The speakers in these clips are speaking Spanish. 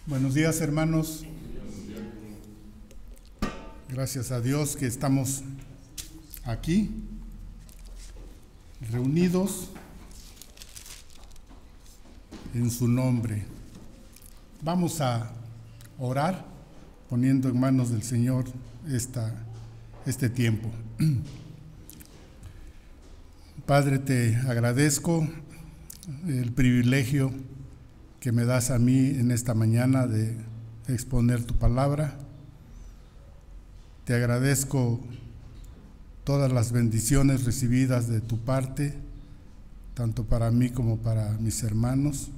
Buenos días, hermanos. Gracias a Dios que estamos aquí, reunidos en su nombre. Vamos a orar poniendo en manos del Señor este tiempo. Padre, te agradezco el privilegio que me das a mí en esta mañana de exponer tu palabra. Te agradezco todas las bendiciones recibidas de tu parte, tanto para mí como para mis hermanos.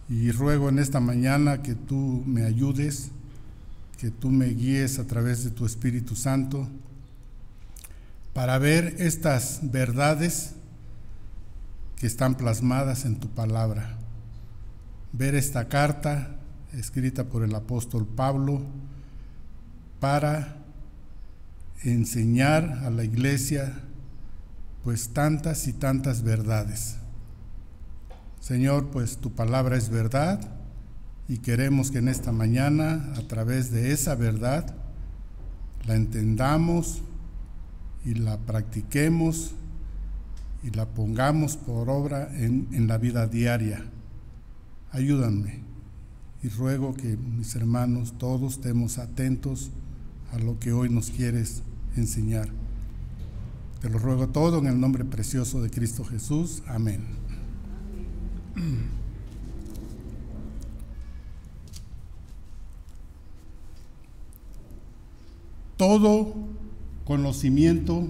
Y ruego en esta mañana que tú me ayudes, que tú me guíes a través de tu Espíritu Santo para ver estas verdades que están plasmadas en tu palabra. Ver esta carta escrita por el apóstol Pablo para enseñar a la iglesia pues tantas y tantas verdades. Señor, pues tu palabra es verdad y queremos que en esta mañana, a través de esa verdad, la entendamos y la practiquemos y la pongamos por obra en la vida diaria. Ayúdame y ruego que mis hermanos todos estemos atentos a lo que hoy nos quieres enseñar. Te lo ruego todo en el nombre precioso de Cristo Jesús. Amén. Todo conocimiento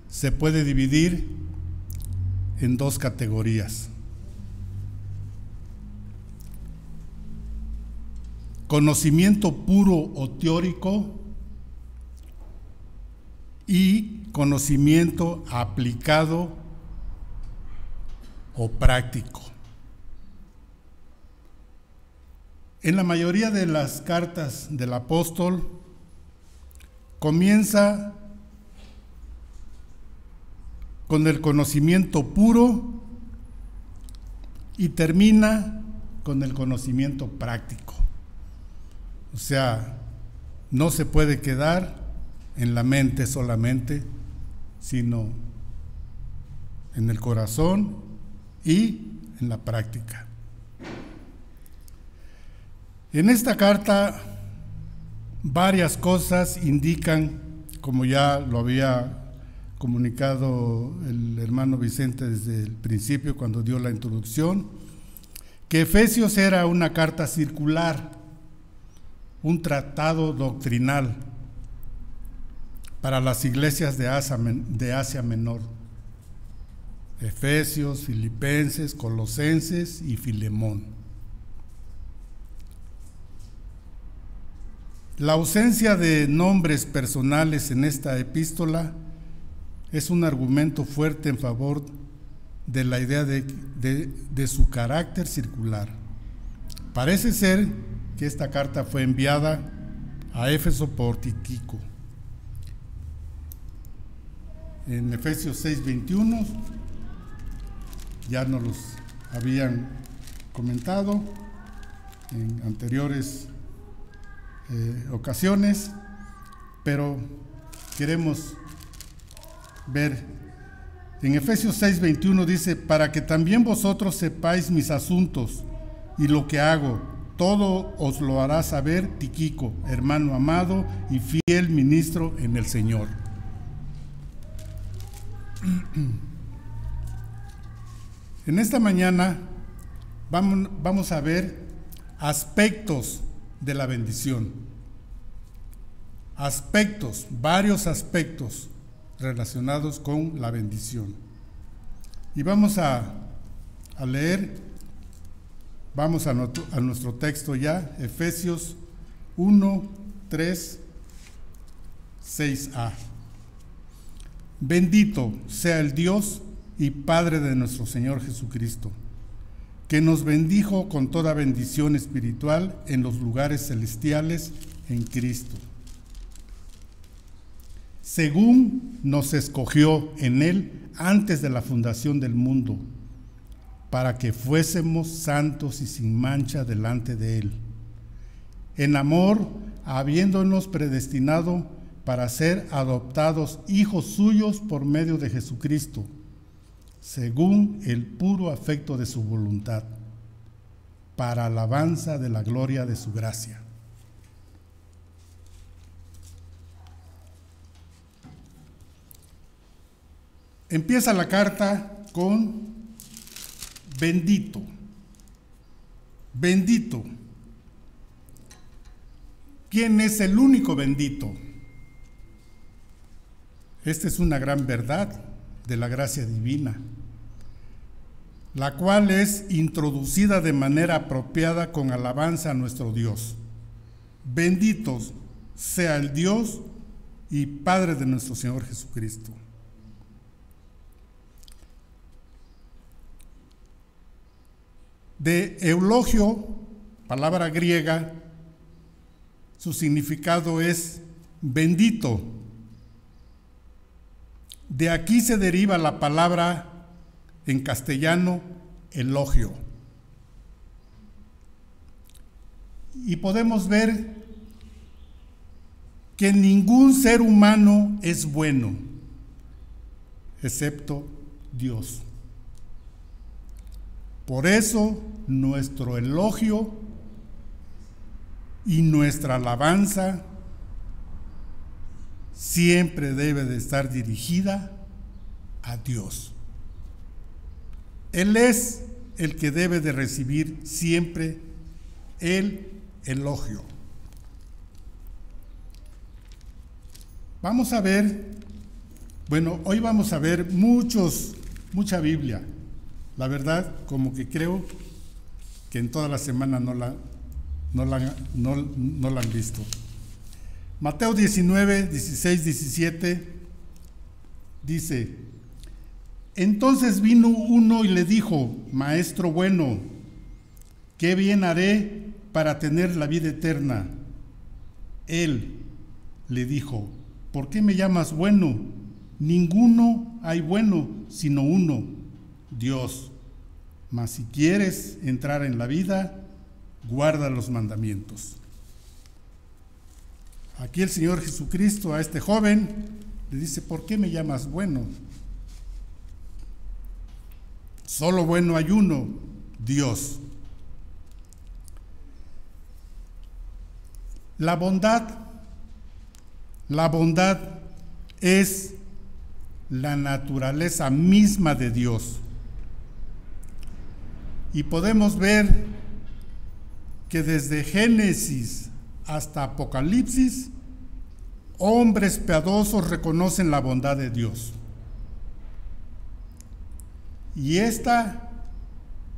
se puede dividir en dos categorías: conocimiento puro o teórico y conocimiento aplicado o práctico. En la mayoría de las cartas del apóstol comienza con el conocimiento puro y termina con el conocimiento práctico. O sea, no se puede quedar en la mente solamente, sino en el corazón y en la práctica. En esta carta, varias cosas indican, como ya lo había comunicado el hermano Vicente desde el principio cuando dio la introducción, que Efesios era una carta circular, un tratado doctrinal para las iglesias de Asia Menor: Efesios, Filipenses, Colosenses y Filemón. La ausencia de nombres personales en esta epístola es un argumento fuerte en favor de la idea de su carácter circular. Parece ser que esta carta fue enviada a Éfeso por Tíquico. En Efesios 6:21 ya nos los habían comentado en anteriores ocasiones, pero queremos ver. En Efesios 6:21 dice: para que también vosotros sepáis mis asuntos y lo que hago, todo os lo hará saber Tíquico, hermano amado y fiel ministro en el Señor. En esta mañana vamos a ver aspectos de la bendición. Varios aspectos relacionados con la bendición. Y vamos a leer, vamos a nuestro texto ya, Efesios 1, 3, 6a. Bendito sea el Dios y Padre de nuestro Señor Jesucristo, que nos bendijo con toda bendición espiritual en los lugares celestiales en Cristo. según nos escogió en Él antes de la fundación del mundo, para que fuésemos santos y sin mancha delante de Él. En amor, habiéndonos predestinado para ser adoptados hijos suyos por medio de Jesucristo, según el puro afecto de su voluntad, para alabanza de la gloria de su gracia. Empieza la carta con bendito, bendito. ¿Quién es el único bendito? Esta es una gran verdad de la gracia divina, la cual es introducida de manera apropiada con alabanza a nuestro Dios. Bendito sea el Dios y Padre de nuestro Señor Jesucristo. De eulogio, palabra griega, su significado es bendito. De aquí se deriva la palabra en castellano elogio. Y podemos ver que ningún ser humano es bueno, excepto Dios. Por eso nuestro elogio y nuestra alabanza siempre debe de estar dirigida a Dios. Él es el que debe de recibir siempre el elogio. Vamos a ver, hoy vamos a ver mucha Biblia. La verdad, como que creo que en toda la semana no la han visto. Mateo 19, 16, 17 dice: entonces vino uno y le dijo: Maestro bueno, ¿qué bien haré para tener la vida eterna? Él le dijo: ¿por qué me llamas bueno? Ninguno hay bueno, sino uno, Dios. Mas si quieres entrar en la vida, guarda los mandamientos. Aquí el Señor Jesucristo a este joven le dice: ¿por qué me llamas bueno? Solo bueno hay uno, Dios. La bondad es la naturaleza misma de Dios. Y podemos ver que desde Génesis hasta Apocalipsis, hombres piadosos reconocen la bondad de Dios. Y esta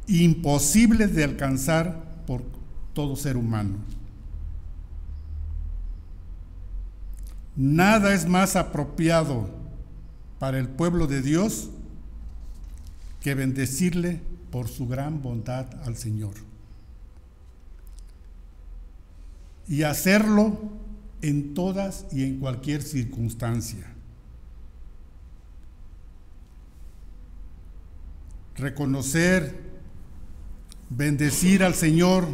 imposible de alcanzar por todo ser humano. Nada es más apropiado para el pueblo de Dios que bendecirle por su gran bondad al Señor. Y hacerlo en todas y en cualquier circunstancia. Reconocer, bendecir al Señor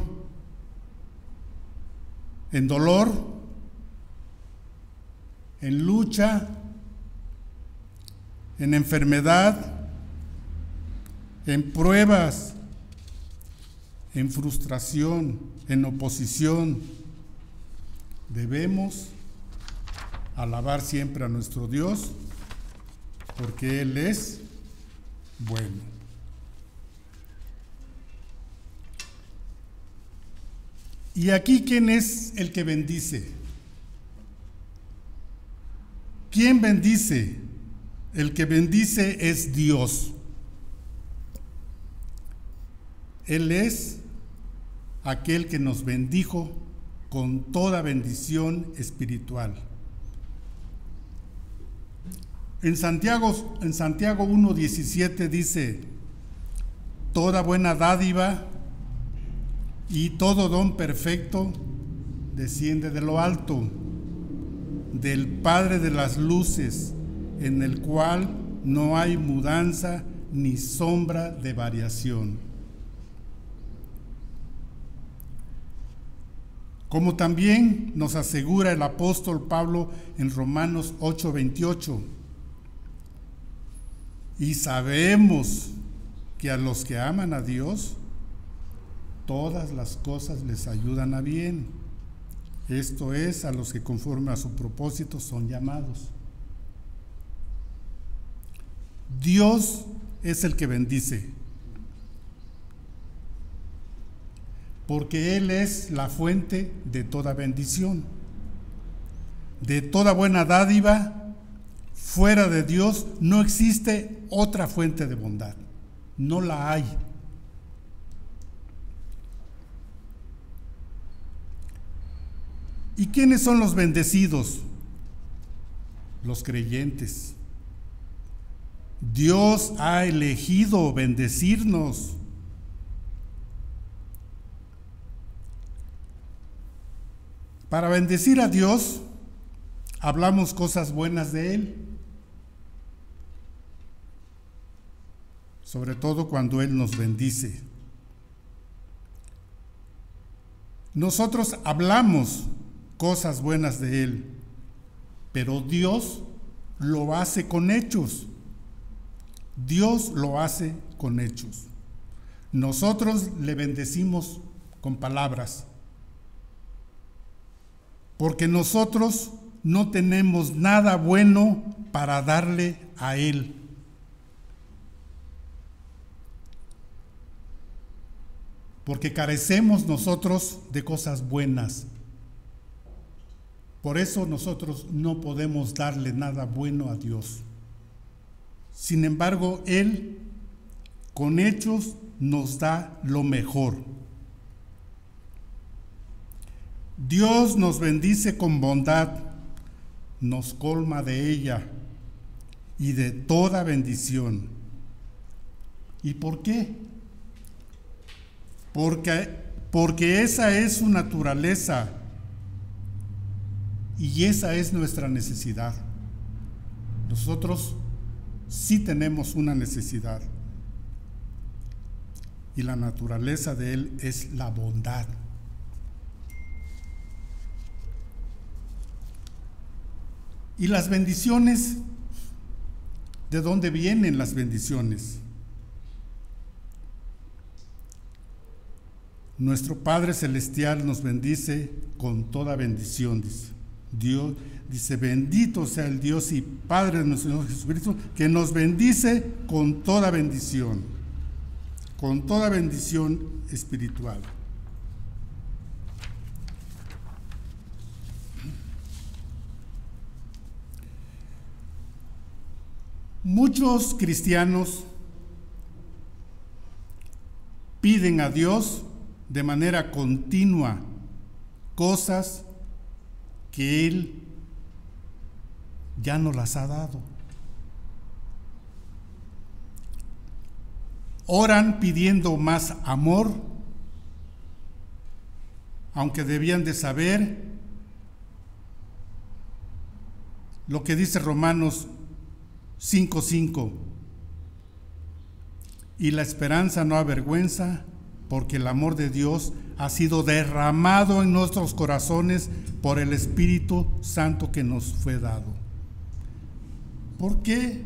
en dolor, en lucha, en enfermedad, en pruebas, en frustración, en oposición. Debemos alabar siempre a nuestro Dios, porque Él es bueno. Y aquí, ¿quién es el que bendice? ¿Quién bendice? El que bendice es Dios. Él es aquel que nos bendijo con toda bendición espiritual. En Santiago 1:17 dice: toda buena dádiva y todo don perfecto desciende de lo alto, del Padre de las luces, en el cual no hay mudanza ni sombra de variación. Como también nos asegura el apóstol Pablo en Romanos 8:28. Y sabemos que a los que aman a Dios, todas las cosas les ayudan a bien. Esto es, a los que conforme a su propósito son llamados. Dios es el que bendice, porque Él es la fuente de toda bendición, de toda buena dádiva. Fuera de Dios no existe otra fuente de bondad, no la hay. ¿Y quiénes son los bendecidos? Los creyentes. Dios ha elegido bendecirnos. Para bendecir a Dios, hablamos cosas buenas de Él, sobre todo cuando Él nos bendice. Nosotros hablamos cosas buenas de Él, pero Dios lo hace con hechos. Dios lo hace con hechos. Nosotros le bendecimos con palabras, porque nosotros no tenemos nada bueno para darle a Él. Porque carecemos nosotros de cosas buenas. Por eso nosotros no podemos darle nada bueno a Dios. Sin embargo, Él con hechos nos da lo mejor. Dios nos bendice con bondad, nos colma de ella y de toda bendición. ¿Y por qué? Porque esa es su naturaleza y esa es nuestra necesidad. Nosotros sí tenemos una necesidad y la naturaleza de Él es la bondad. ¿Y las bendiciones? ¿De dónde vienen las bendiciones? Nuestro Padre Celestial nos bendice con toda bendición, dice. Dios dice, bendito sea el Dios y Padre de nuestro Señor Jesucristo, que nos bendice con toda bendición espiritual. Muchos cristianos piden a Dios de manera continua cosas que Él ya no las ha dado. Oran pidiendo más amor, aunque debían de saber lo que dice Romanos 5:5. Y la esperanza no avergüenza, porque el amor de Dios ha sido derramado en nuestros corazones por el Espíritu Santo que nos fue dado. ¿Por qué?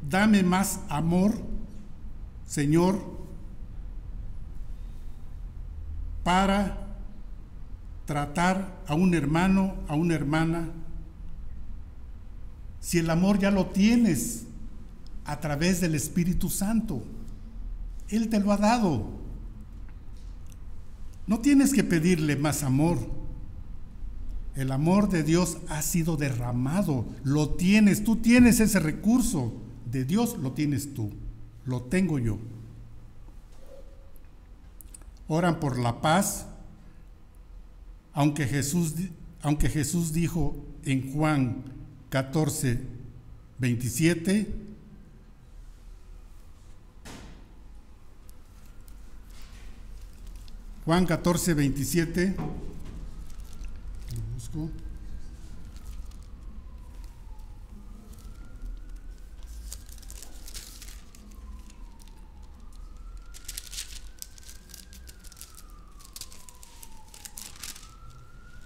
Dame más amor, Señor, para tratar a un hermano, a una hermana, si el amor ya lo tienes a través del Espíritu Santo. Él te lo ha dado. No tienes que pedirle más amor. El amor de Dios ha sido derramado. Lo tienes, tú tienes ese recurso. De Dios lo tienes tú. Lo tengo yo. Oran por la paz. Aunque Jesús dijo en Juan 14:27, Juan 14:27, lo busco.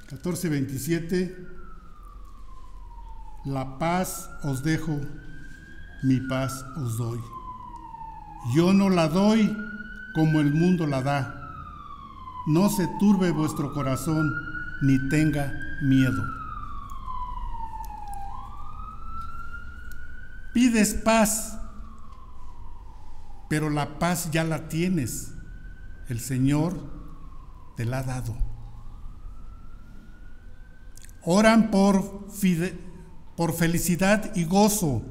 14:27, la paz os dejo, mi paz os doy. Yo no la doy como el mundo la da. No se turbe vuestro corazón, ni tenga miedo. Pides paz, pero la paz ya la tienes. El Señor te la ha dado. Oran por felicidad y gozo.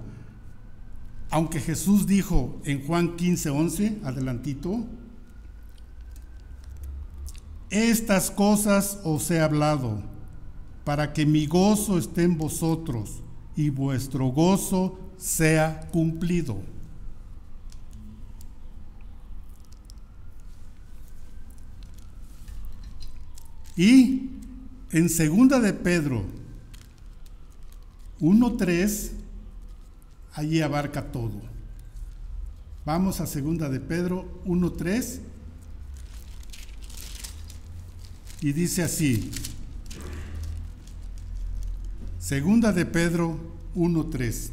Aunque Jesús dijo en Juan 15:11, adelantito, estas cosas os he hablado, para que mi gozo esté en vosotros y vuestro gozo sea cumplido. Y en 2 de Pedro 1:3, allí abarca todo. Vamos a 2 de Pedro 1:3 y dice así. 2 de Pedro 1:3.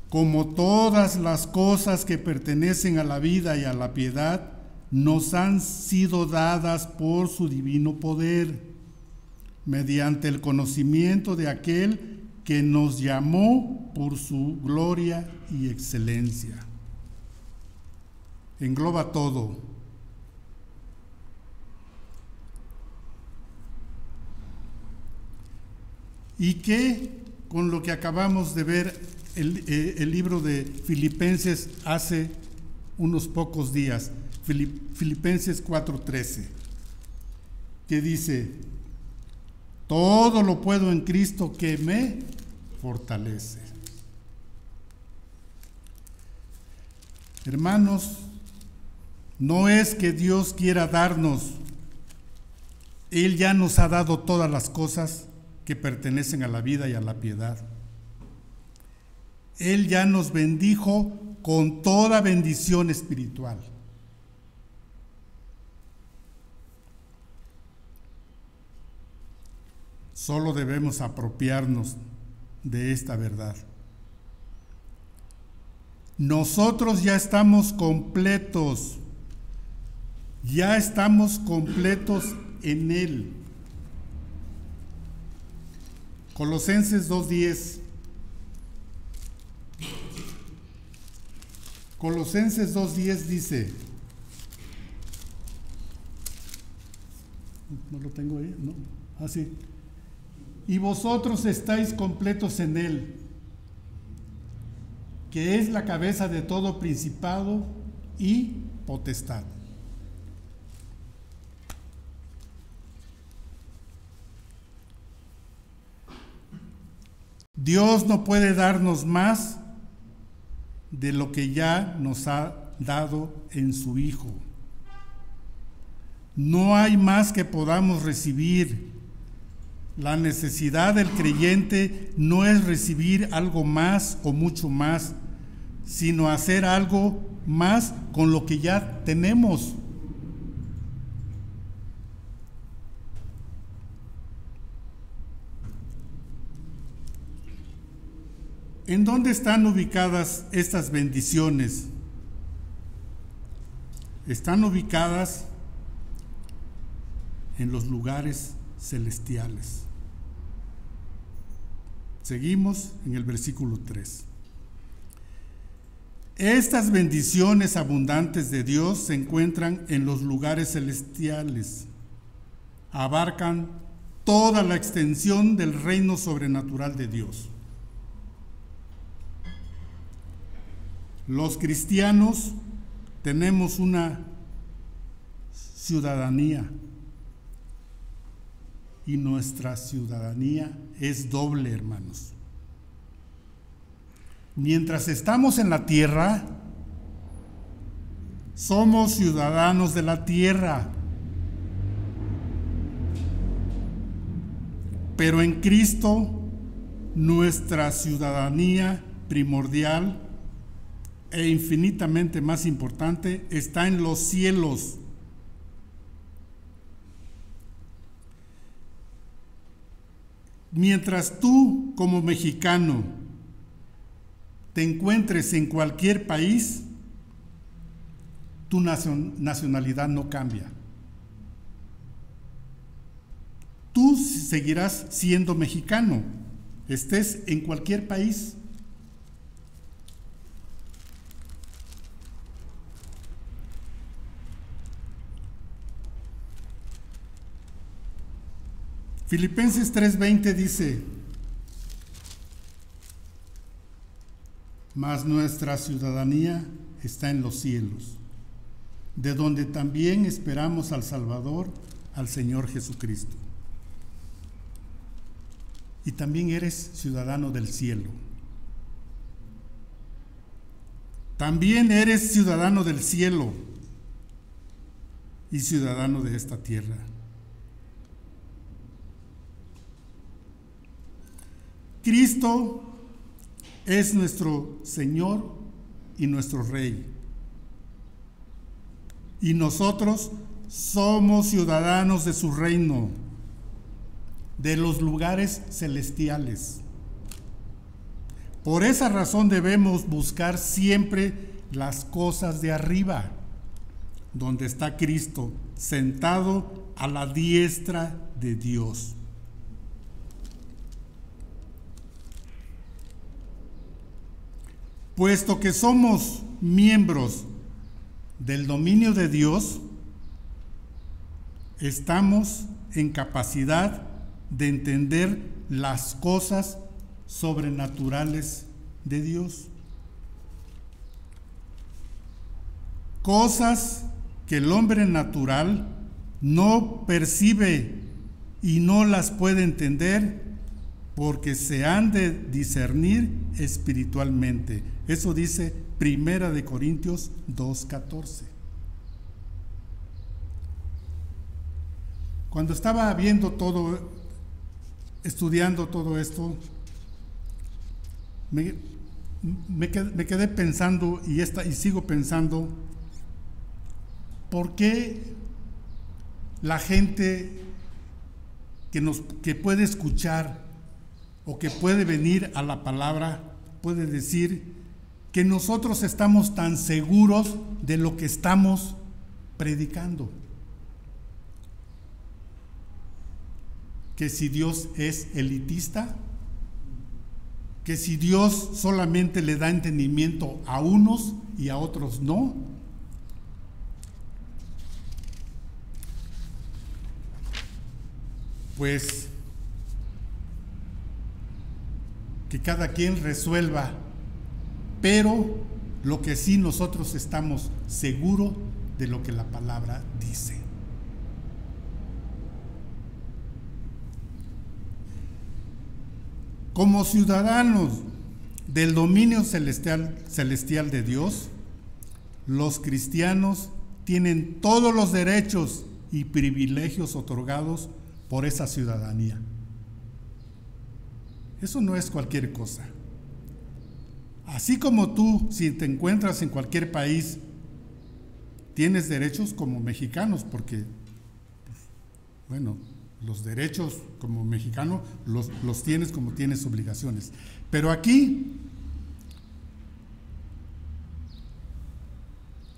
Como todas las cosas que pertenecen a la vida y a la piedad nos han sido dadas por su divino poder, mediante el conocimiento de aquel que nos llamó por su gloria y excelencia. Engloba todo. Y que con lo que acabamos de ver el libro de Filipenses hace unos pocos días, Filipenses 4:13, que dice: todo lo puedo en Cristo que me fortalece. Hermanos, no es que Dios quiera darnos, Él ya nos ha dado todas las cosas que pertenecen a la vida y a la piedad. Él ya nos bendijo con toda bendición espiritual. Solo debemos apropiarnos de esta verdad. Nosotros ya estamos completos en Él. Colosenses 2:10. Colosenses 2:10 dice, ¿no lo tengo ahí? No. Sí. Y vosotros estáis completos en Él, que es la cabeza de todo principado y potestad. Dios no puede darnos más de lo que ya nos ha dado en su Hijo. No hay más que podamos recibir. La necesidad del creyente no es recibir algo más o mucho más, sino hacer algo más con lo que ya tenemos. ¿En dónde están ubicadas estas bendiciones? Están ubicadas en los lugares celestiales. Seguimos en el versículo 3. Estas bendiciones abundantes de Dios se encuentran en los lugares celestiales. Abarcan toda la extensión del reino sobrenatural de Dios. Los cristianos tenemos una ciudadanía y nuestra ciudadanía es doble, hermanos. Mientras estamos en la tierra, somos ciudadanos de la tierra, pero en Cristo nuestra ciudadanía primordial e infinitamente más importante está en los cielos. Mientras tú, como mexicano, te encuentres en cualquier país, tu nacionalidad no cambia. Tú seguirás siendo mexicano, estés en cualquier país. Filipenses 3:20 dice: mas nuestra ciudadanía está en los cielos, de donde también esperamos al Salvador, al Señor Jesucristo. Y también eres ciudadano del cielo. También eres ciudadano del cielo y ciudadano de esta tierra. Cristo es nuestro Señor y nuestro Rey. Y nosotros somos ciudadanos de su reino, de los lugares celestiales. Por esa razón debemos buscar siempre las cosas de arriba, donde está Cristo, sentado a la diestra de Dios. Puesto que somos miembros del dominio de Dios, estamos en capacidad de entender las cosas sobrenaturales de Dios. Cosas que el hombre natural no percibe y no las puede entender porque se han de discernir espiritualmente. Eso dice 1 Corintios 2:14. Cuando estaba viendo todo, estudiando todo esto, me quedé pensando y sigo pensando, ¿por qué la gente que puede escuchar o que puede venir a la palabra puede decir que nosotros estamos tan seguros de lo que estamos predicando? Que si Dios es elitista, que si Dios solamente le da entendimiento a unos y a otros no. Pues que cada quien resuelva, pero lo que sí nosotros estamos seguros de lo que la palabra dice. Como ciudadanos del dominio celestial de Dios, los cristianos tienen todos los derechos y privilegios otorgados por esa ciudadanía. Eso no es cualquier cosa. Así como tú, si te encuentras en cualquier país, tienes derechos como mexicanos, porque, bueno, los derechos como mexicano los tienes como tienes obligaciones. Pero aquí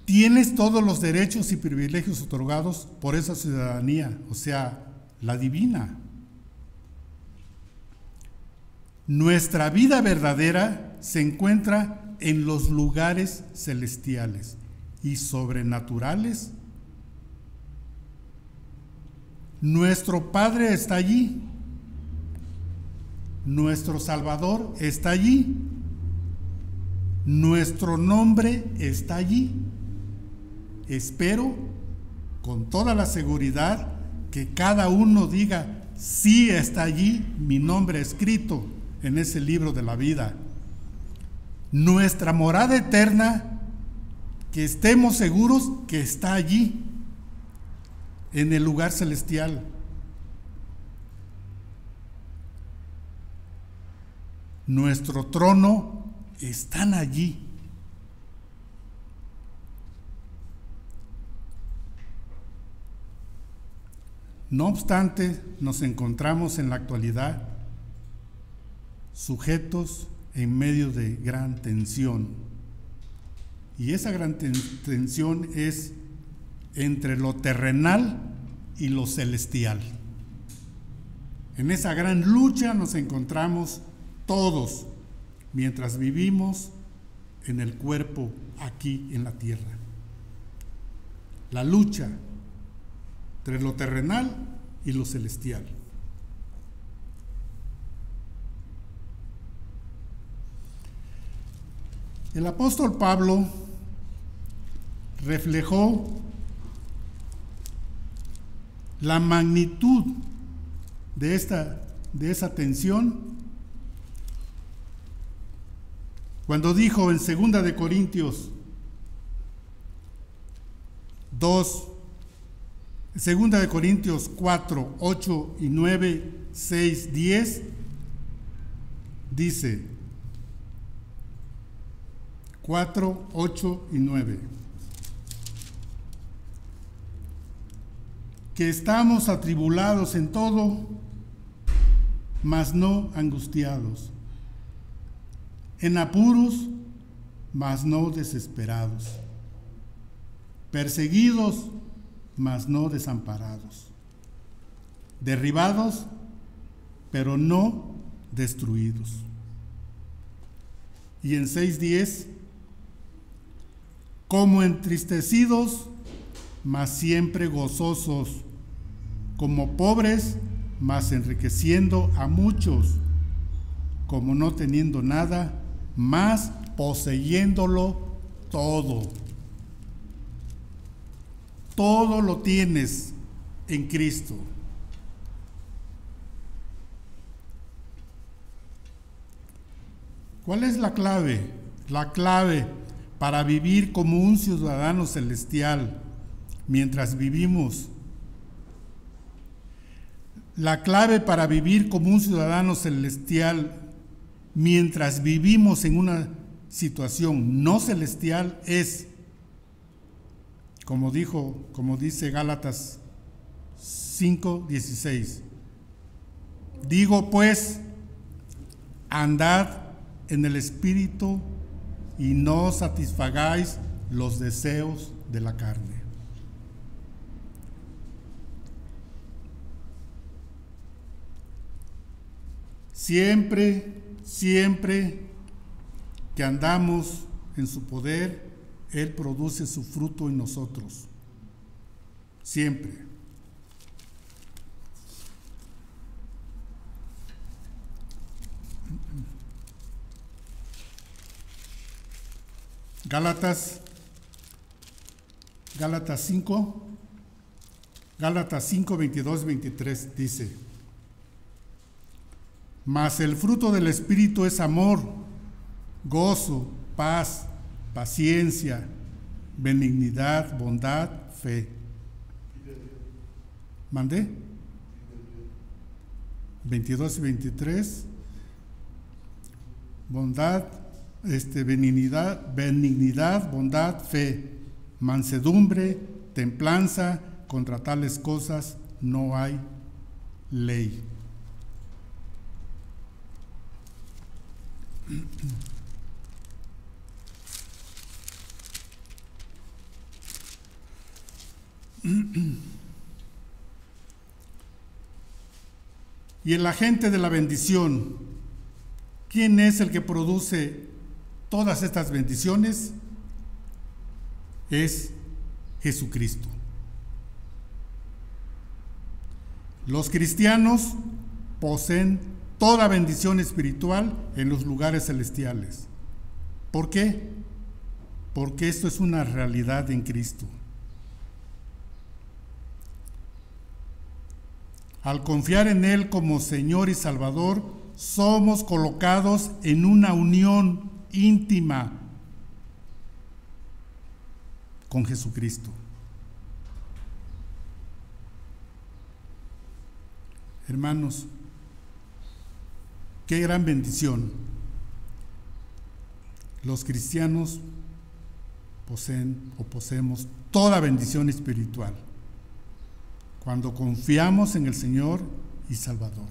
tienes todos los derechos y privilegios otorgados por esa ciudadanía, o sea, la divina. Nuestra vida verdadera se encuentra en los lugares celestiales y sobrenaturales. Nuestro Padre está allí, nuestro Salvador está allí, nuestro nombre está allí. Espero con toda la seguridad que cada uno diga: sí, está allí mi nombre escrito en ese libro de la vida. Nuestra morada eterna, que estemos seguros que está allí, en el lugar celestial. Nuestro trono están allí. No obstante, nos encontramos en la actualidad sujetos en medio de gran tensión. Y esa gran tensión es entre lo terrenal y lo celestial. En esa gran lucha nos encontramos todos mientras vivimos en el cuerpo aquí en la tierra. La lucha entre lo terrenal y lo celestial. El apóstol Pablo reflejó la magnitud de esa tensión cuando dijo en 2 de Corintios 4, 8 y 9, 6, 10, dice 4, 8 y 9. Que estamos atribulados en todo, mas no angustiados, en apuros, mas no desesperados, perseguidos, mas no desamparados, derribados, pero no destruidos. Y en 6:10, como entristecidos, mas siempre gozosos, como pobres, mas enriqueciendo a muchos, como no teniendo nada, mas poseyéndolo todo. Todo lo tienes en Cristo. ¿Cuál es la clave? La clave para vivir como un ciudadano celestial mientras vivimos. La clave para vivir como un ciudadano celestial mientras vivimos en una situación no celestial es, como dice Gálatas 5:16, digo pues, andad en el Espíritu y no satisfagáis los deseos de la carne. Siempre que andamos en su poder, Él produce su fruto en nosotros. Siempre. Gálatas 5, 22, 23 dice: mas el fruto del Espíritu es amor, gozo, paz, paciencia, benignidad, bondad, fe. ¿Mandé? 22 y 23. Bondad, benignidad, bondad, fe, mansedumbre, templanza, contra tales cosas no hay ley. Y el agente de la bendición, ¿quién es el que produce todas estas bendiciones? Es Jesucristo. Los cristianos poseen toda bendición espiritual en los lugares celestiales. ¿Por qué? Porque esto es una realidad en Cristo. Al confiar en Él como Señor y Salvador, somos colocados en una unión íntima con Jesucristo. Hermanos, qué gran bendición. Los cristianos poseemos toda bendición espiritual cuando confiamos en el Señor y Salvador.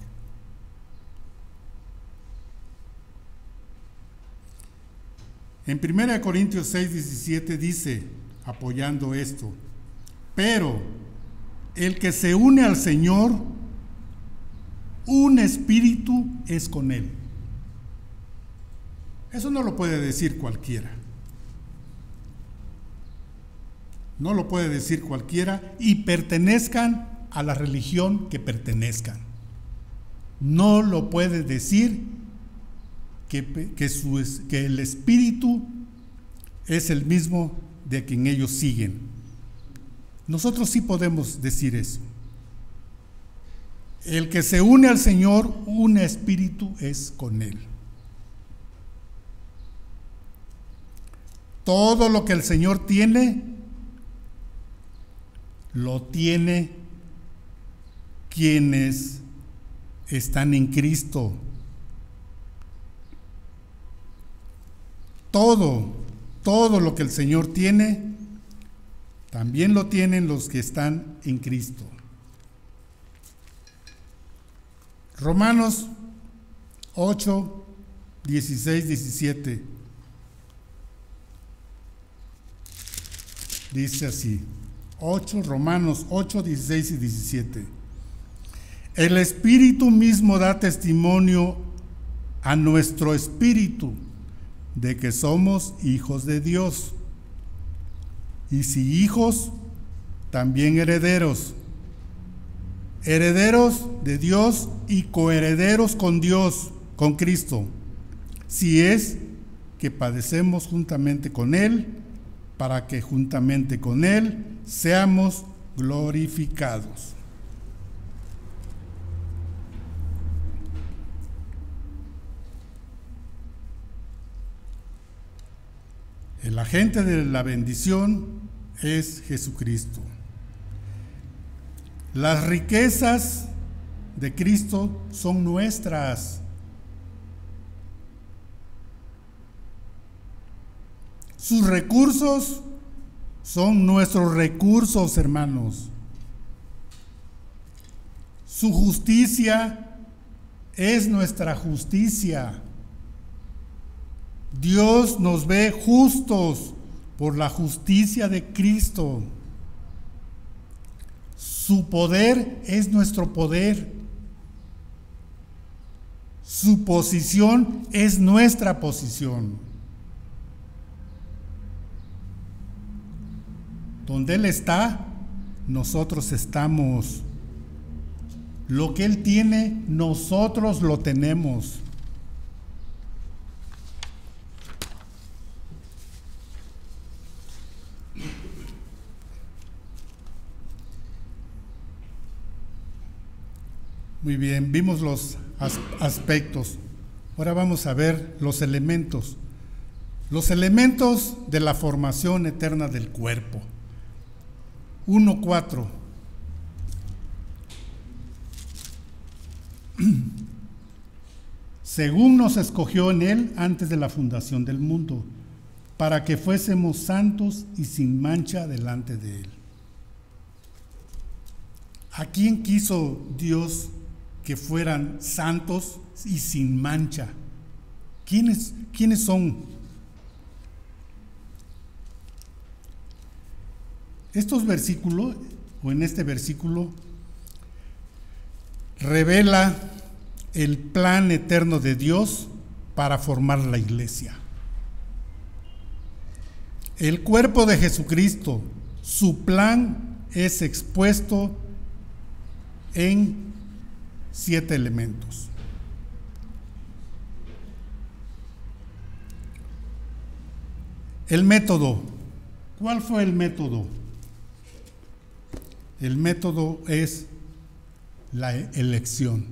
En 1 Corintios 6, 17 dice, apoyando esto, pero el que se une al Señor, un espíritu es con él. Eso no lo puede decir cualquiera. No lo puede decir cualquiera y pertenezcan a la religión que pertenezcan. No lo puede decir que el espíritu es el mismo de quien ellos siguen. Nosotros sí podemos decir eso. El que se une al Señor, un espíritu es con él. Todo lo que el Señor tiene, lo tiene quienes están en Cristo. Todo lo que el Señor tiene, también lo tienen los que están en Cristo. Romanos 8, 16, 17. Dice así, Romanos 8, 16 y 17. El Espíritu mismo da testimonio a nuestro espíritu de que somos hijos de Dios. Y si hijos, también herederos. Herederos de Dios y coherederos con Dios, con Cristo. Si es que padecemos juntamente con Él, para que juntamente con Él seamos glorificados. El agente de la bendición es Jesucristo. Las riquezas de Cristo son nuestras. Sus recursos son nuestros recursos, hermanos. Su justicia es nuestra justicia. Dios nos ve justos por la justicia de Cristo. Su poder es nuestro poder. Su posición es nuestra posición. Donde Él está, nosotros estamos. Lo que Él tiene, nosotros lo tenemos. Muy bien, vimos los aspectos. Ahora vamos a ver los elementos. Los elementos de la formación eterna del cuerpo. 1:4. Según nos escogió en Él antes de la fundación del mundo, para que fuésemos santos y sin mancha delante de Él. ¿A quién quiso Dios que fueran santos y sin mancha? ¿Quiénes son? Estos versículos, o en este versículo, revela el plan eterno de Dios para formar la iglesia. El cuerpo de Jesucristo, su plan es expuesto en 7 elementos. El método. ¿Cuál fue el método? El método es la elección.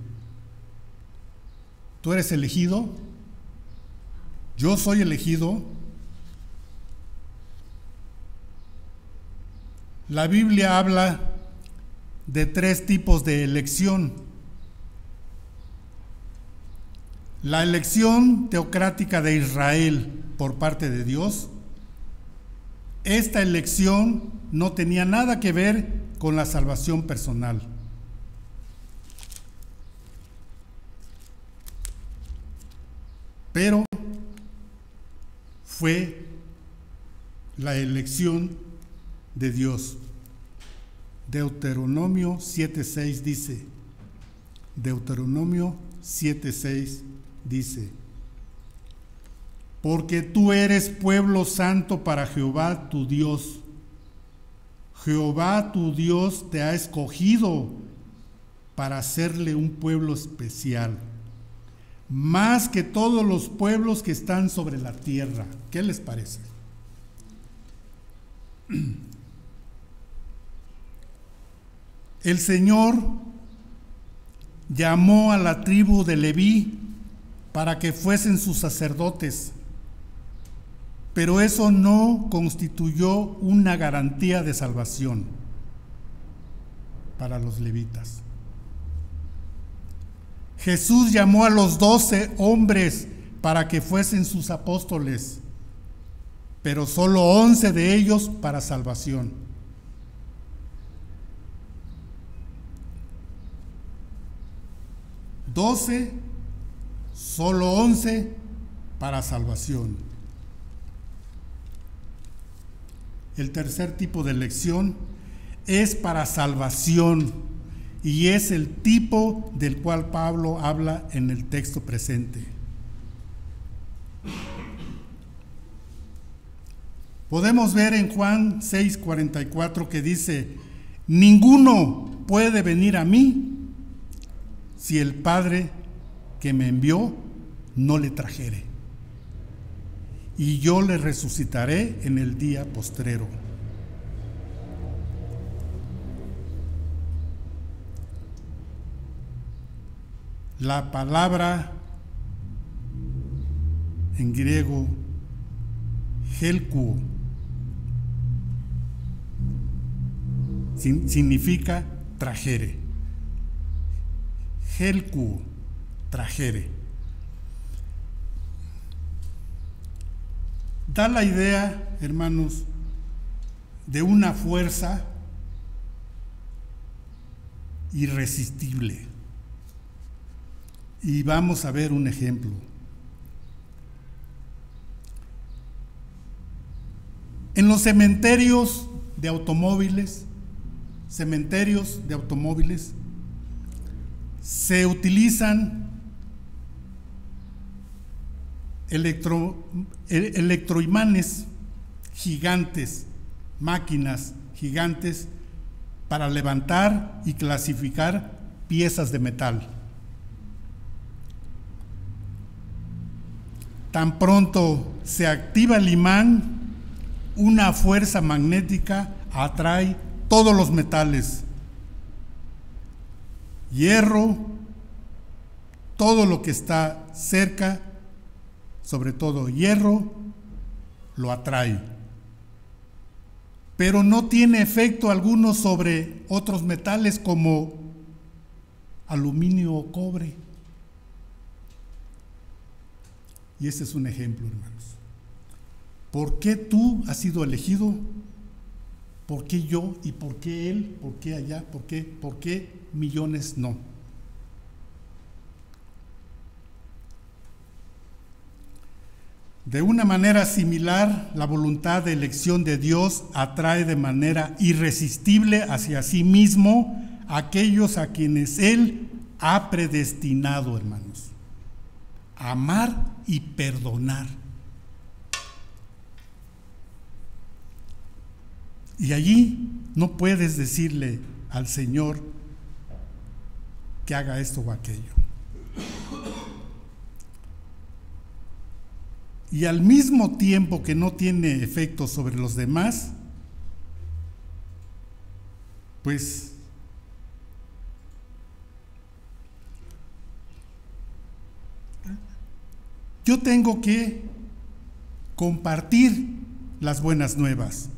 Tú eres elegido, yo soy elegido. La Biblia habla de 3 tipos de elección. La elección teocrática de Israel por parte de Dios. Esta elección no tenía nada que ver con la salvación personal. Pero fue la elección de Dios. Deuteronomio 7:6 dice, Deuteronomio 7:6 dice, porque tú eres pueblo santo para Jehová tu Dios. Jehová tu Dios te ha escogido para hacerle un pueblo especial, más que todos los pueblos que están sobre la tierra. ¿Qué les parece? El Señor llamó a la tribu de Leví para que fuesen sus sacerdotes, pero eso no constituyó una garantía de salvación para los levitas. Jesús llamó a los 12 hombres para que fuesen sus apóstoles, pero solo 11 de ellos para salvación. Solo 11 para salvación. El tercer tipo de elección es para salvación y es el tipo del cual Pablo habla en el texto presente. Podemos ver en Juan 6:44 que dice, ninguno puede venir a mí si el Padre que me envió no le trajere, y yo le resucitaré en el día postrero. La palabra en griego helkuo significa trajere. Helkuo, trajere. Da la idea, hermanos, de una fuerza irresistible. Y vamos a ver un ejemplo. En los cementerios de automóviles, se utilizan electroimanes gigantes, máquinas gigantes para levantar y clasificar piezas de metal. Tan pronto se activa el imán, una fuerza magnética atrae todos los metales, hierro, todo lo que está cerca, sobre todo hierro, lo atrae. Pero no tiene efecto alguno sobre otros metales como aluminio o cobre. Y ese es un ejemplo, hermanos. ¿Por qué tú has sido elegido? ¿Por qué yo? ¿Y por qué él? ¿Por qué allá? ¿Por qué millones no? De una manera similar, la voluntad de elección de Dios atrae de manera irresistible hacia sí mismo a aquellos a quienes Él ha predestinado, hermanos. Amar y perdonar. Y allí no puedes decirle al Señor que haga esto o aquello. Y al mismo tiempo que no tiene efecto sobre los demás, pues yo tengo que compartir las buenas nuevas,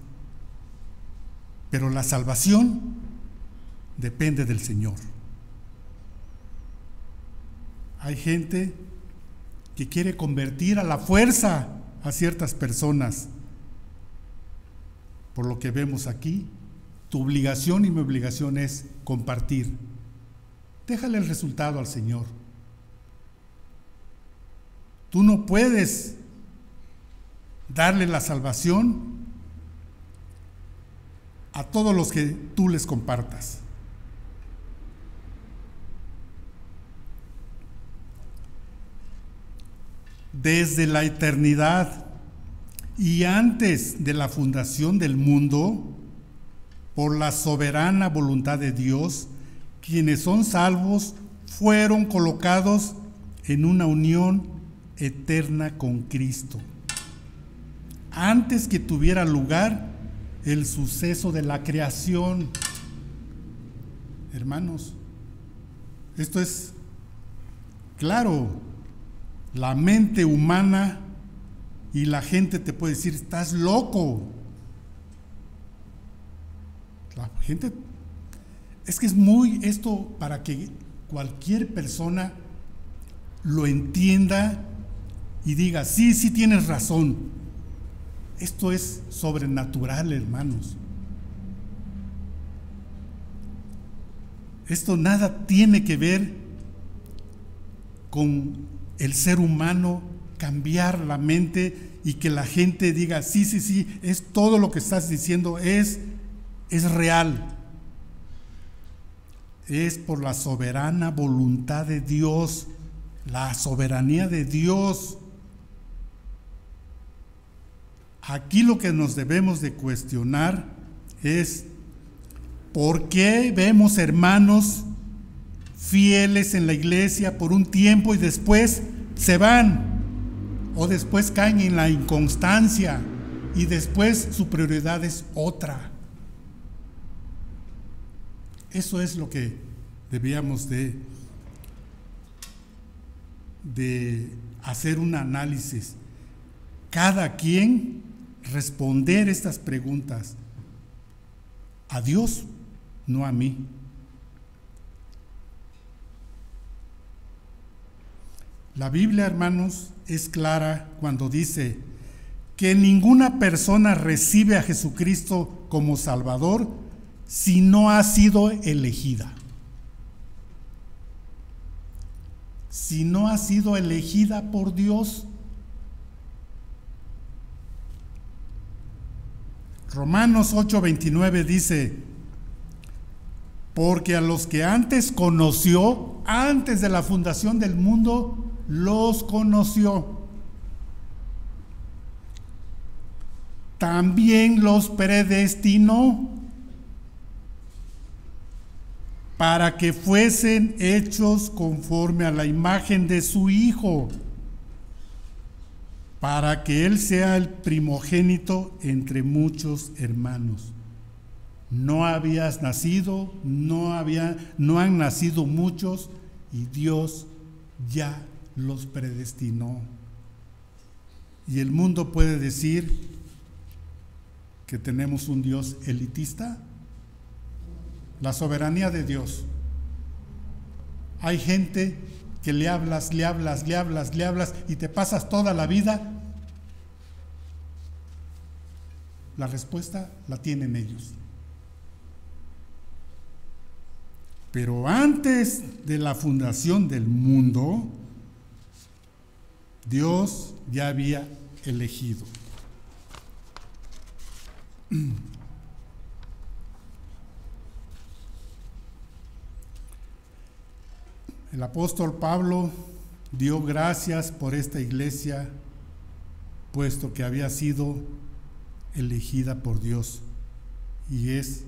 pero la salvación depende del Señor. Hay gente que quiere convertir a la fuerza a ciertas personas. Por lo que vemos aquí, tu obligación y mi obligación es compartir. Déjale el resultado al Señor. Tú no puedes darle la salvación a todos los que tú les compartas. Desde la eternidad y antes de la fundación del mundo, por la soberana voluntad de Dios, quienes son salvos fueron colocados en una unión eterna con Cristo, antes que tuviera lugar el suceso de la creación. Hermanos, esto es claro. La mente humana y la gente te puede decir, estás loco. La gente, es que es muy esto para que cualquier persona lo entienda y diga, sí, sí tienes razón. Esto es sobrenatural, hermanos. Esto nada tiene que ver con el ser humano cambiar la mente y que la gente diga, sí, sí, sí, es todo lo que estás diciendo, es real. Es por la soberana voluntad de Dios, la soberanía de Dios. Aquí lo que nos debemos de cuestionar es, ¿por qué vemos hermanos fieles en la iglesia por un tiempo y después se van, o después caen en la inconstancia y después su prioridad es otra? Eso es lo que debíamos de hacer un análisis. Cada quien responder estas preguntas a Dios, no a mí. La Biblia, hermanos, es clara cuando dice que ninguna persona recibe a Jesucristo como Salvador si no ha sido elegida. Si no ha sido elegida por Dios. Romanos 8:29 dice, porque a los que antes conoció, antes de la fundación del mundo, los conoció. También los predestinó para que fuesen hechos conforme a la imagen de su Hijo, para que Él sea el primogénito entre muchos hermanos. No habías nacido, no han nacido muchos, y Dios ya los predestinó. Y el mundo puede decir que tenemos un Dios elitista. La soberanía de Dios. Hay gente que le hablas y te pasas toda la vida. La respuesta la tienen ellos. Pero antes de la fundación del mundo, Dios ya había elegido. El apóstol Pablo dio gracias por esta iglesia, puesto que había sido elegida por Dios, y es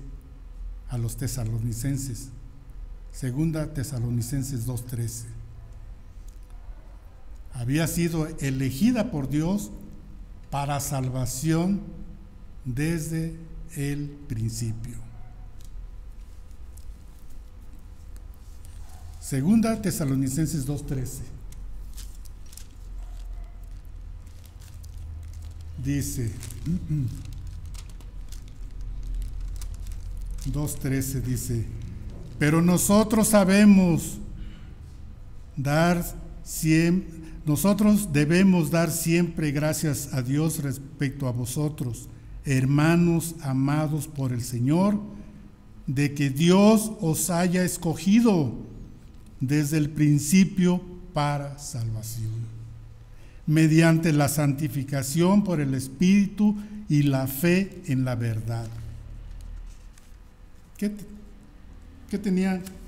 a los tesalonicenses. Segunda Tesalonicenses 2:13. Había sido elegida por Dios para salvación desde el principio. Segunda Tesalonicenses 2:13. Dice 2:13 dice, pero nosotros debemos dar siempre gracias a Dios respecto a vosotros, hermanos amados por el Señor, de que Dios os haya escogido desde el principio para salvación. mediante la santificación por el Espíritu y la fe en la verdad. ¿Qué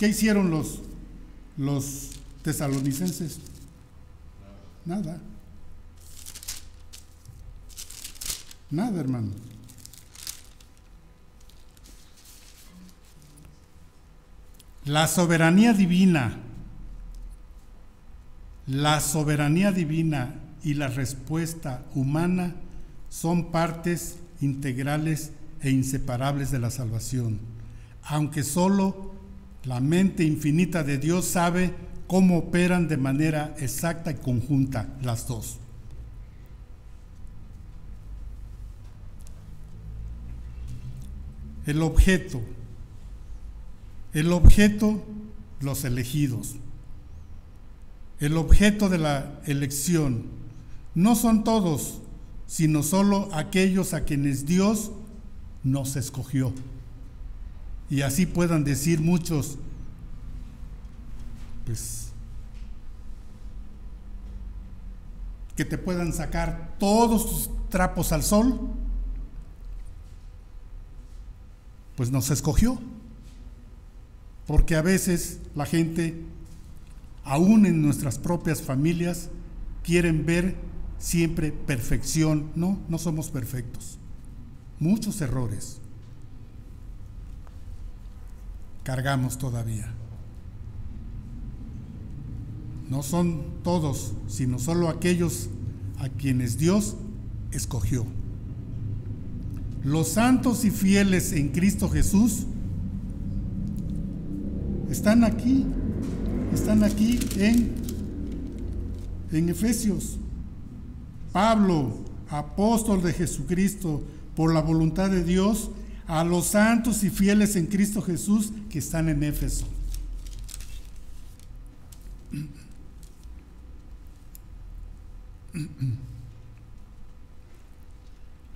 hicieron los tesalonicenses? Nada. Nada, hermano. La soberanía divina y la respuesta humana son partes integrales e inseparables de la salvación, aunque solo la mente infinita de Dios sabe cómo operan de manera exacta y conjunta las dos. El objeto, los elegidos. El objeto de la elección no son todos, sino solo aquellos a quienes Dios nos escogió. Y así puedan decir muchos, pues, que te puedan sacar todos tus trapos al sol, pues nos escogió. Porque a veces la gente, aún en nuestras propias familias, quieren ver siempre perfección. No somos perfectos. Muchos errores cargamos todavía. No son todos, sino solo aquellos a quienes Dios escogió. Los santos y fieles en Cristo Jesús están aquí en Efesios. Pablo, apóstol de Jesucristo, por la voluntad de Dios, a los santos y fieles en Cristo Jesús que están en Éfeso.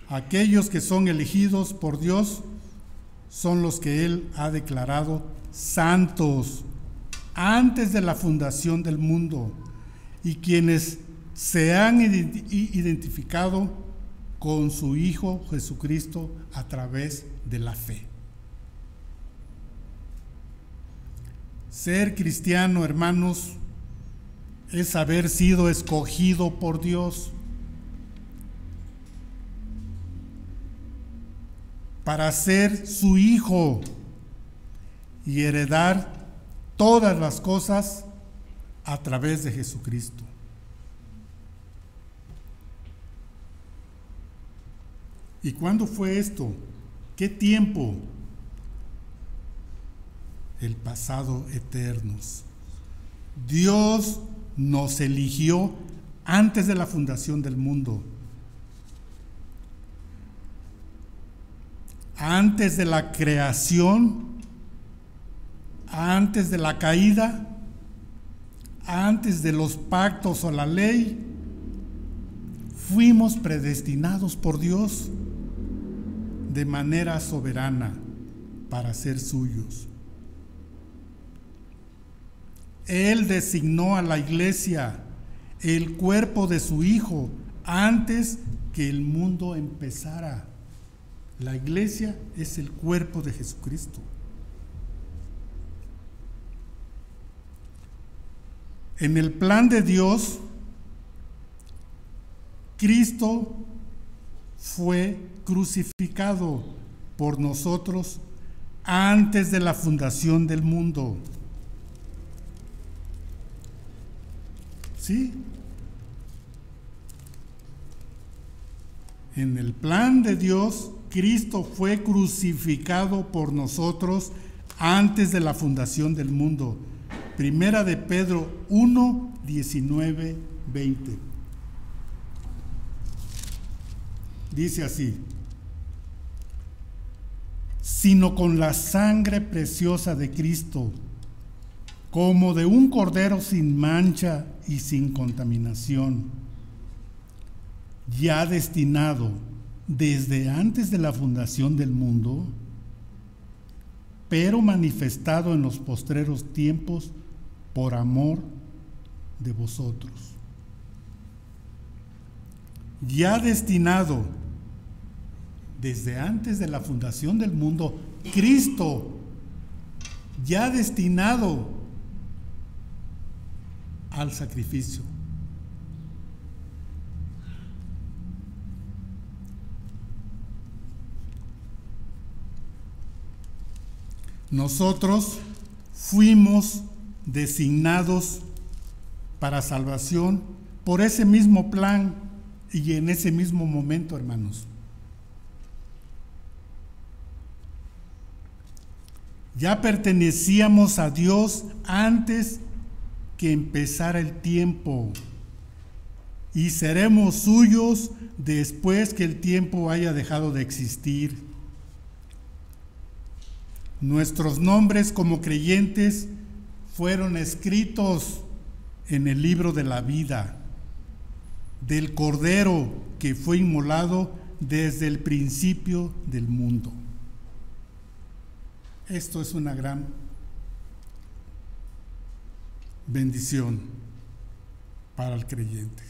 Aquellos que son elegidos por Dios son los que Él ha declarado santos antes de la fundación del mundo y quienes se han identificado con su Hijo Jesucristo a través de la fe. Ser cristiano, hermanos, es haber sido escogido por Dios para ser su hijo y heredar todas las cosas a través de Jesucristo. ¿Y cuándo fue esto? ¿Qué tiempo? El pasado eternos. Dios nos eligió antes de la fundación del mundo. Antes de la creación, antes de la caída, antes de los pactos o la ley, fuimos predestinados por Dios de manera soberana para ser suyos. Él designó a la iglesia, el cuerpo de su Hijo, antes que el mundo empezara. La iglesia es el cuerpo de Jesucristo. En el plan de Dios, Cristo fue crucificado por nosotros antes de la fundación del mundo. ¿Sí? En el plan de Dios, Cristo fue crucificado por nosotros antes de la fundación del mundo. Primera de Pedro 1, 19, 20. Dice así: sino con la sangre preciosa de Cristo, como de un cordero sin mancha y sin contaminación, ya destinado desde antes de la fundación del mundo, pero manifestado en los postreros tiempos por amor de vosotros. ya destinado desde antes de la fundación del mundo, Cristo ya destinado al sacrificio. Nosotros fuimos designados para salvación por ese mismo plan y en ese mismo momento, hermanos. Ya pertenecíamos a Dios antes que empezara el tiempo y seremos suyos después que el tiempo haya dejado de existir. Nuestros nombres como creyentes fueron escritos en el libro de la vida del Cordero que fue inmolado desde el principio del mundo. Esto es una gran bendición para el creyente.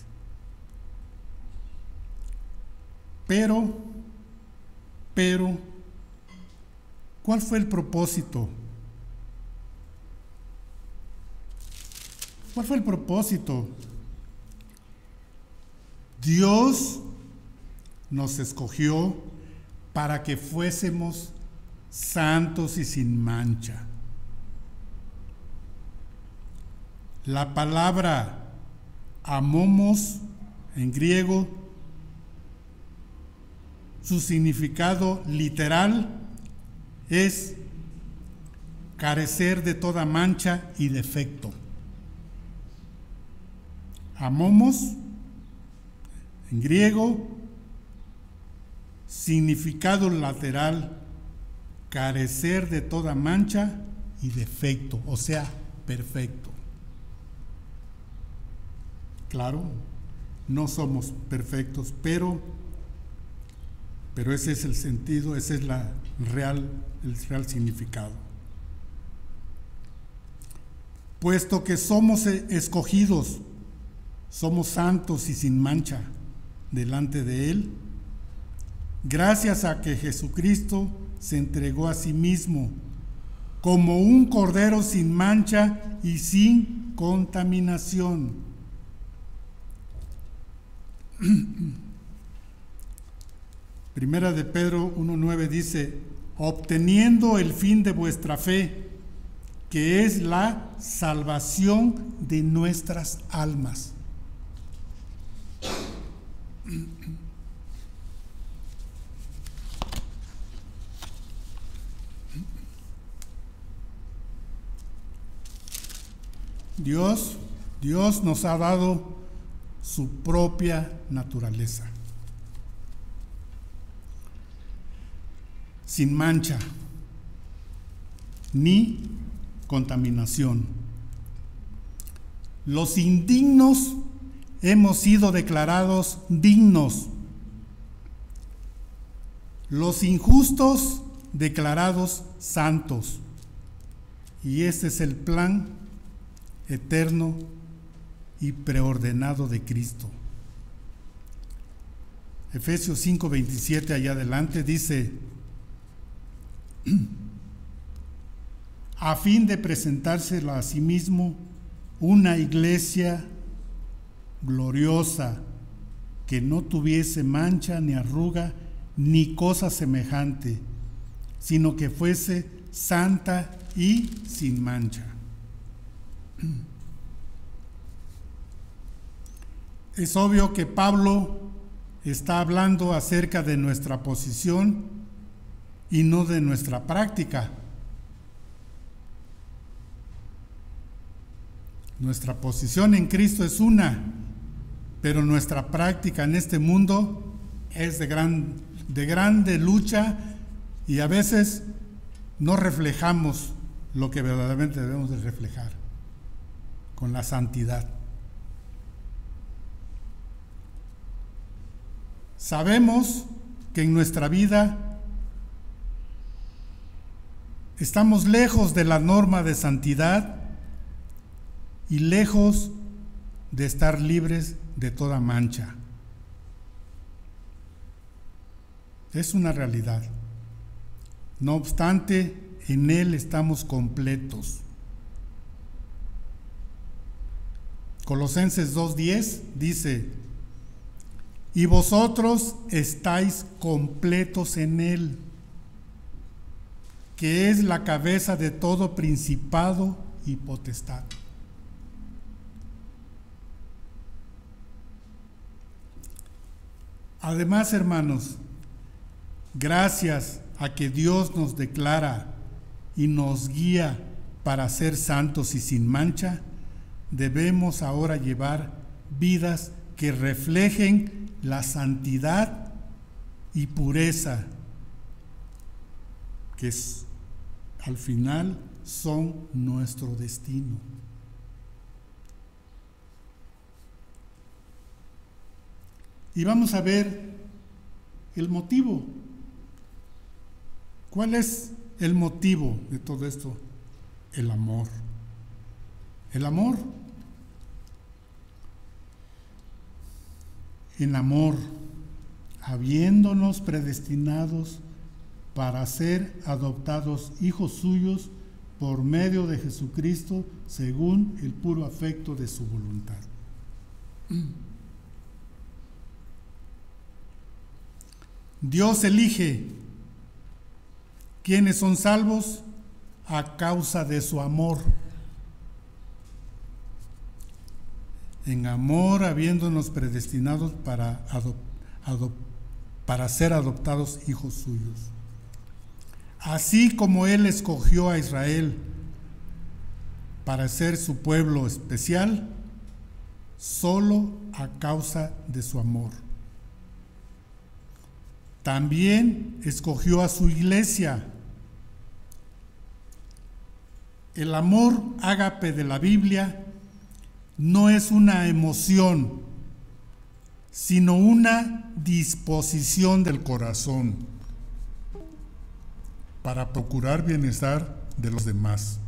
Pero, ¿cuál fue el propósito? ¿Cuál fue el propósito? Dios nos escogió para que fuésemos santos y sin mancha. La palabra amomos en griego, su significado literal es carecer de toda mancha y defecto. Amomos en griego, significado lateral, carecer de toda mancha y defecto, o sea, perfecto. Claro, no somos perfectos, pero ese es el sentido, ese es el real significado. Puesto que somos escogidos, somos santos y sin mancha delante de Él, gracias a que Jesucristo se entregó a sí mismo como un cordero sin mancha y sin contaminación. Primera de Pedro 1:9 dice: obteniendo el fin de vuestra fe, que es la salvación de nuestras almas. Dios nos ha dado su propia naturaleza, sin mancha ni contaminación. Los indignos hemos sido declarados dignos, los injustos declarados santos, y este es el plan eterno y preordenado de Cristo. Efesios 5:27 allá adelante dice: a fin de presentárselo a sí mismo una iglesia gloriosa, que no tuviese mancha ni arruga ni cosa semejante, sino que fuese santa y sin mancha. Es obvio que Pablo está hablando acerca de nuestra posición y no de nuestra práctica. Nuestra posición en Cristo es una, pero nuestra práctica en este mundo es de grande lucha, y a veces no reflejamos lo que verdaderamente debemos de reflejar con la santidad. Sabemos que en nuestra vida estamos lejos de la norma de santidad y lejos de estar libres de toda mancha. Es una realidad. No obstante, en Él estamos completos. Colosenses 2:10 dice: y vosotros estáis completos en Él, que es la cabeza de todo principado y potestad. Además, hermanos, gracias a que Dios nos declara y nos guía para ser santos y sin mancha, debemos ahora llevar vidas que reflejen la santidad y pureza, que al final son nuestro destino. Y vamos a ver el motivo. ¿Cuál es el motivo de todo esto? El amor. El amor. En amor, habiéndonos predestinados para ser adoptados hijos suyos por medio de Jesucristo, según el puro afecto de su voluntad. Dios elige quienes son salvos a causa de su amor. En amor, habiéndonos predestinados para ser adoptados hijos suyos. Así como Él escogió a Israel para ser su pueblo especial, solo a causa de su amor. También escogió a su iglesia. El amor ágape de la Biblia no es una emoción, sino una disposición del corazón para procurar bienestar de los demás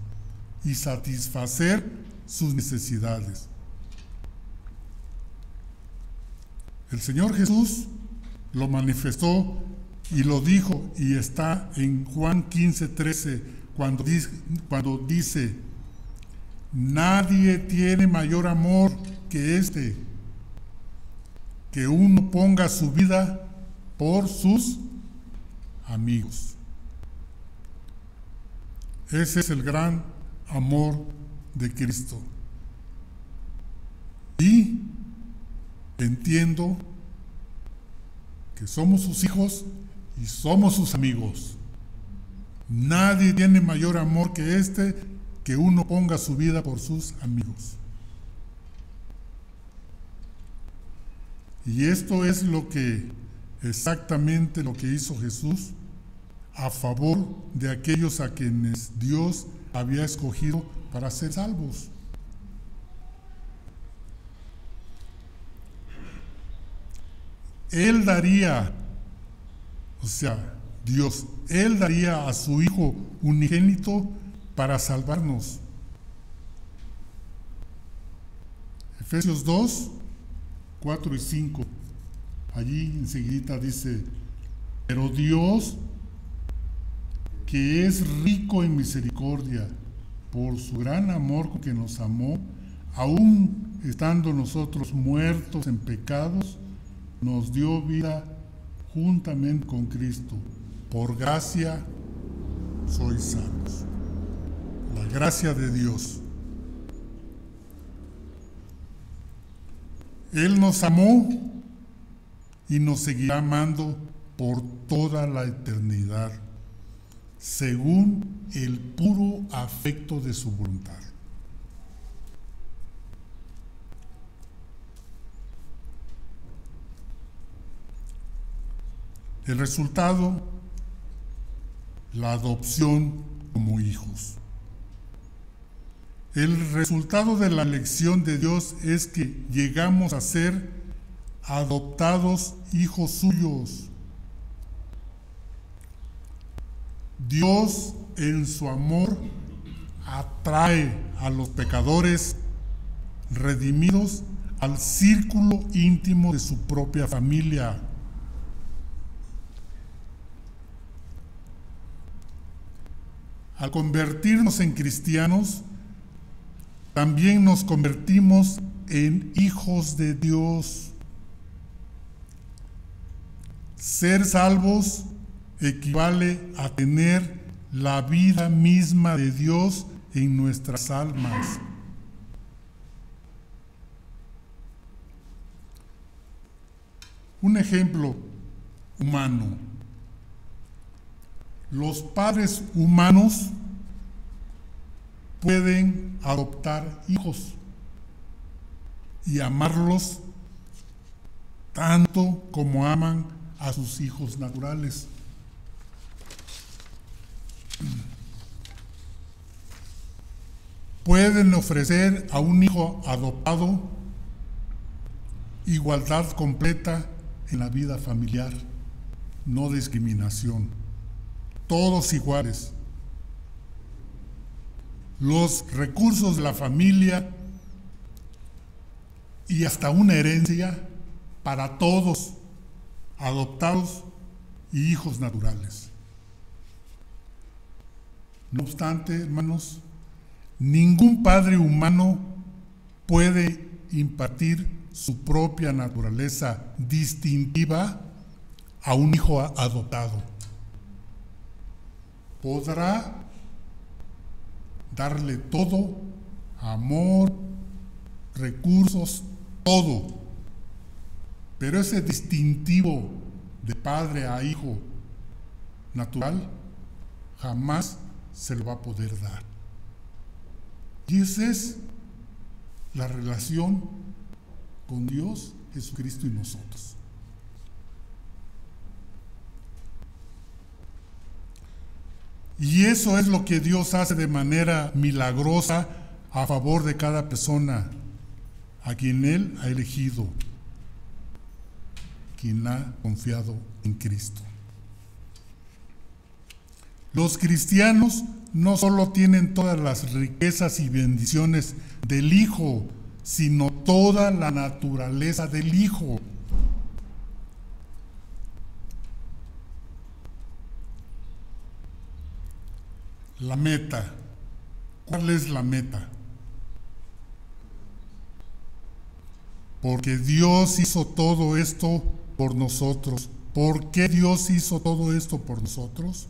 y satisfacer sus necesidades. El Señor Jesús lo manifestó y lo dijo, y está en Juan 15:13, cuando dice: nadie tiene mayor amor que este, que uno ponga su vida por sus amigos. Ese es el gran amor de Cristo. Y entiendo que somos sus hijos y somos sus amigos. Nadie tiene mayor amor que este, que uno ponga su vida por sus amigos. Y esto es exactamente lo que hizo Jesús a favor de aquellos a quienes Dios había escogido para ser salvos. Él daría, Él daría a su Hijo unigénito para salvarnos. Efesios 2, 4 y 5. Allí enseguida dice: pero Dios, que es rico en misericordia, por su gran amor con que nos amó, aun estando nosotros muertos en pecados, nos dio vida juntamente con Cristo. Por gracia sois salvos. La gracia de Dios. Él nos amó y nos seguirá amando por toda la eternidad, según el puro afecto de su voluntad. El resultado, la adopción como hijos. El resultado de la elección de Dios es que llegamos a ser adoptados hijos suyos. Dios, en su amor, atrae a los pecadores redimidos al círculo íntimo de su propia familia. al convertirnos en cristianos, también nos convertimos en hijos de Dios. Ser salvos equivale a tener la vida misma de Dios en nuestras almas. Un ejemplo humano. Los padres humanos pueden adoptar hijos y amarlos tanto como aman a sus hijos naturales. Pueden ofrecer a un hijo adoptado igualdad completa en la vida familiar, no discriminación, todos iguales. Los recursos de la familia y hasta una herencia para todos, adoptados y hijos naturales. No obstante, hermanos, ningún padre humano puede impartir su propia naturaleza distintiva a un hijo adoptado. Podrá darle todo, amor, recursos, todo. Pero ese distintivo de padre a hijo natural jamás se lo va a poder dar. Y esa es la relación con Dios, Jesucristo y nosotros. Y eso es lo que Dios hace de manera milagrosa a favor de cada persona a quien Él ha elegido, quien ha confiado en Cristo. Los cristianos no solo tienen todas las riquezas y bendiciones del Hijo, sino toda la naturaleza del Hijo. La meta. ¿Cuál es la meta? Porque Dios hizo todo esto por nosotros. ¿Por qué Dios hizo todo esto por nosotros?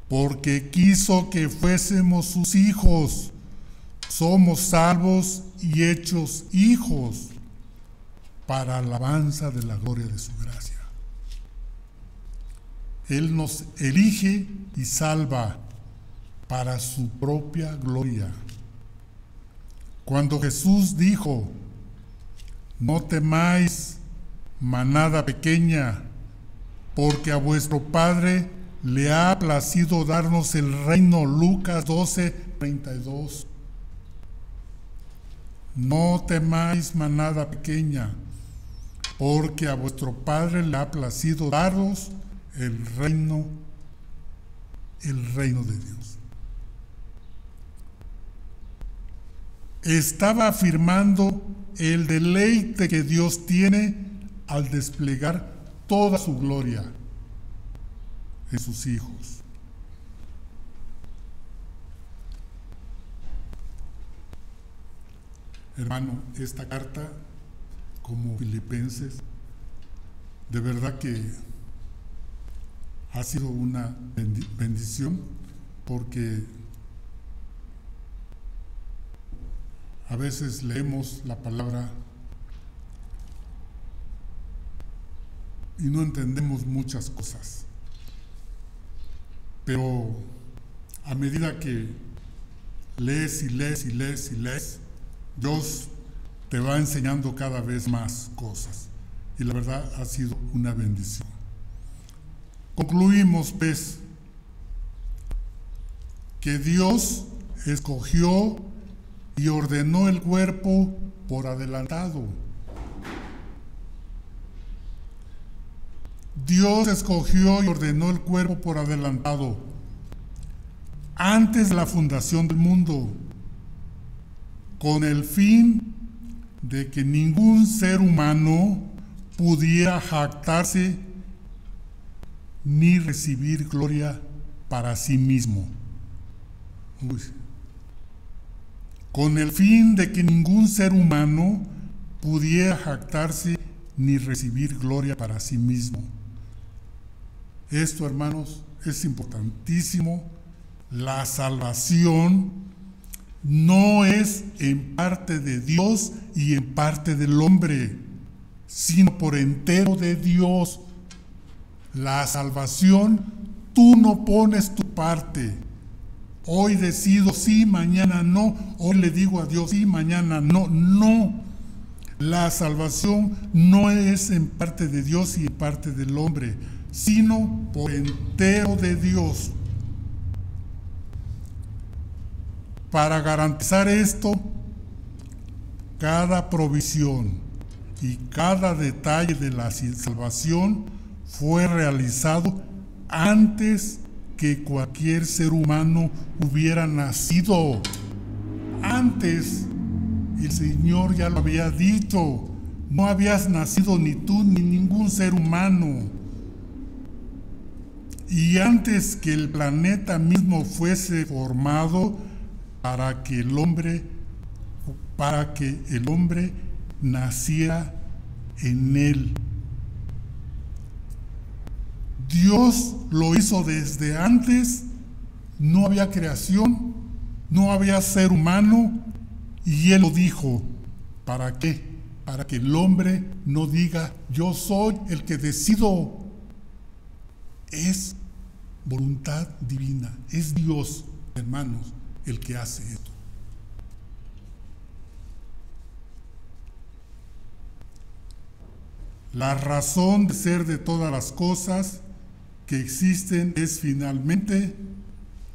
Porque quiso que fuésemos sus hijos. Somos salvos y hechos hijos para alabanza de la gloria de su gracia. Él nos elige y salva para su propia gloria. Cuando Jesús dijo: no temáis, manada pequeña, porque a vuestro Padre le ha placido darnos el reino. Lucas 12:32. No temáis, manada pequeña, porque a vuestro Padre le ha placido daros el reino de Dios. Estaba afirmando el deleite que Dios tiene al desplegar toda su gloria en sus hijos. Hermano, esta carta, como Filipenses, de verdad que ha sido una bendición, porque a veces leemos la palabra y no entendemos muchas cosas, pero a medida que lees y lees y lees y lees, Dios te va enseñando cada vez más cosas, y la verdad ha sido una bendición. Concluimos, pues, que Dios escogió y ordenó el cuerpo por adelantado. Dios escogió y ordenó el cuerpo por adelantado, antes de la fundación del mundo, con el fin de que ningún ser humano pudiera jactarse ni recibir gloria para sí mismo. Con el fin de que ningún ser humano pudiera jactarse ni recibir gloria para sí mismo. Esto, hermanos, es importantísimo. La salvación no es en parte de Dios y en parte del hombre, sino por entero de Dios. La salvación, tú no pones tu parte. Hoy decido sí, mañana no. Hoy le digo a Dios sí, mañana no. No. La salvación no es en parte de Dios y en parte del hombre, sino por entero de Dios. Para garantizar esto, cada provisión y cada detalle de la salvación fue realizado antes que cualquier ser humano hubiera nacido. Antes, el Señor ya lo había dicho, no habías nacido ni tú ni ningún ser humano. Y antes que el planeta mismo fuese formado, para que el hombre naciera en él. Dios lo hizo desde antes, no había creación, no había ser humano, y Él lo dijo. ¿Para qué? Para que el hombre no diga, yo soy el que decido. Es voluntad divina, es Dios, hermanos, el que hace esto. La razón de ser de todas las cosas que existen es finalmente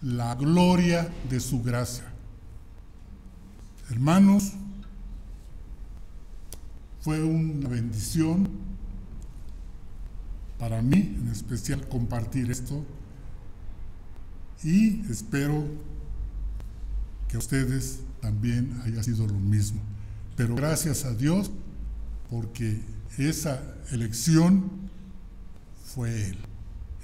la gloria de su gracia. Hermanos, fue una bendición para mí, en especial, compartir esto, y espero que a ustedes también haya sido lo mismo. Pero gracias a Dios, porque esa elección fue Él.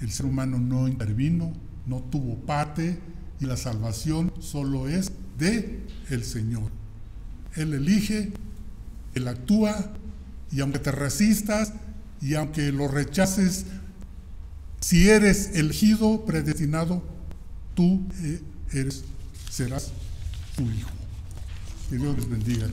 El ser humano no intervino, no tuvo parte, y la salvación solo es de el Señor. Él elige, Él actúa, y aunque te resistas y aunque lo rechaces, si eres elegido, predestinado, tú serás su hijo. Que Dios les bendiga.